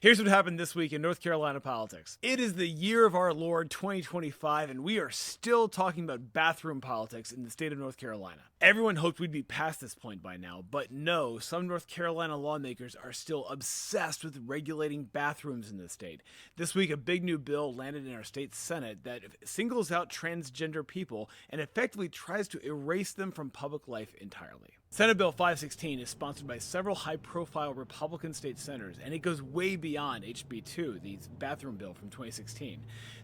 Here's what happened this week in North Carolina politics. It is the year of our Lord 2025, and we are still talking about bathroom politics in the state of North Carolina. Everyone hoped we'd be past this point by now, but no, some North Carolina lawmakers are still obsessed with regulating bathrooms in the state. This week, a big new bill landed in our state Senate that singles out transgender people and effectively tries to erase them from public life entirely. Senate Bill 516 is sponsored by several high-profile Republican state senators, and it goes way beyond HB 2, the bathroom bill from 2016.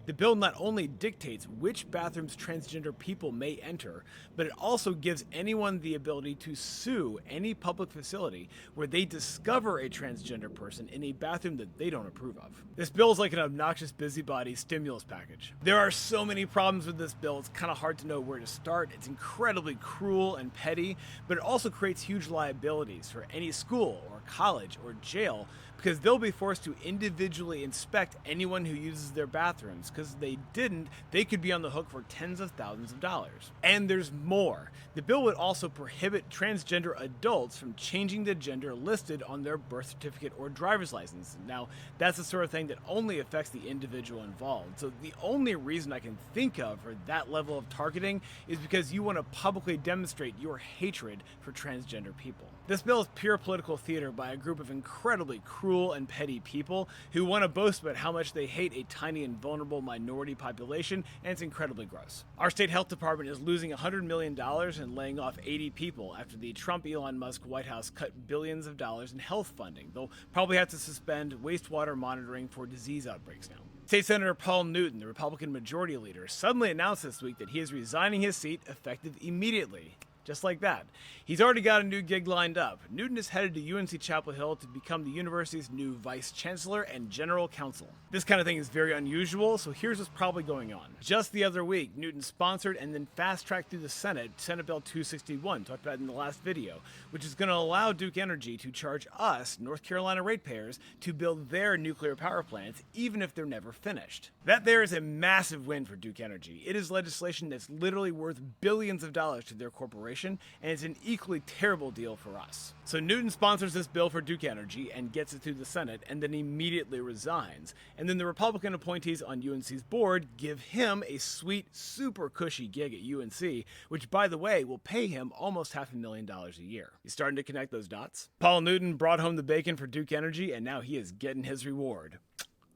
The bill not only dictates which bathrooms transgender people may enter, but it also gives anyone the ability to sue any public facility where they discover a transgender person in a bathroom that they don't approve of. This bill is like an obnoxious busybody stimulus package. There are so many problems with this bill, it's kind of hard to know where to start. It's incredibly cruel and petty, but it also creates huge liabilities for any school or college or jail because they'll be forced to individually inspect anyone who uses their bathrooms, because if they didn't, they could be on the hook for tens of thousands of dollars. And there's more. The bill would also prohibit transgender adults from changing the gender listed on their birth certificate or driver's license. Now, that's the sort of thing that only affects the individual involved. So the only reason I can think of for that level of targeting is because you want to publicly demonstrate your hatred for transgender people. This bill is pure political theater by a group of incredibly cruel and petty people who want to boast about how much they hate a tiny and vulnerable minority population, and it's incredibly gross. Our state health department is losing $100 million and laying off 80 people after the Trump-Elon Musk White House cut billions of dollars in health funding. They'll probably have to suspend wastewater monitoring for disease outbreaks now. State Senator Paul Newton, the Republican majority leader, suddenly announced this week that he is resigning his seat effective immediately. Just like that. He's already got a new gig lined up. Newton is headed to UNC Chapel Hill to become the university's new vice chancellor and general counsel. This kind of thing is very unusual, so here's what's probably going on. Just the other week, Newton sponsored and then fast-tracked through the Senate Bill 261, talked about in the last video, which is going to allow Duke Energy to charge us, North Carolina ratepayers, to build their nuclear power plants, even if they're never finished. That there is a massive win for Duke Energy. It is legislation that's literally worth billions of dollars to their corporation, and it's an equally terrible deal for us. So Newton sponsors this bill for Duke Energy and gets it through the Senate and then immediately resigns. And then the Republican appointees on UNC's board give him a sweet, super cushy gig at UNC, which, by the way, will pay him almost $500,000 a year. You starting to connect those dots? Paul Newton brought home the bacon for Duke Energy, and now he is getting his reward.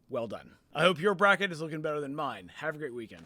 Well done. I hope your bracket is looking better than mine. Have a great weekend.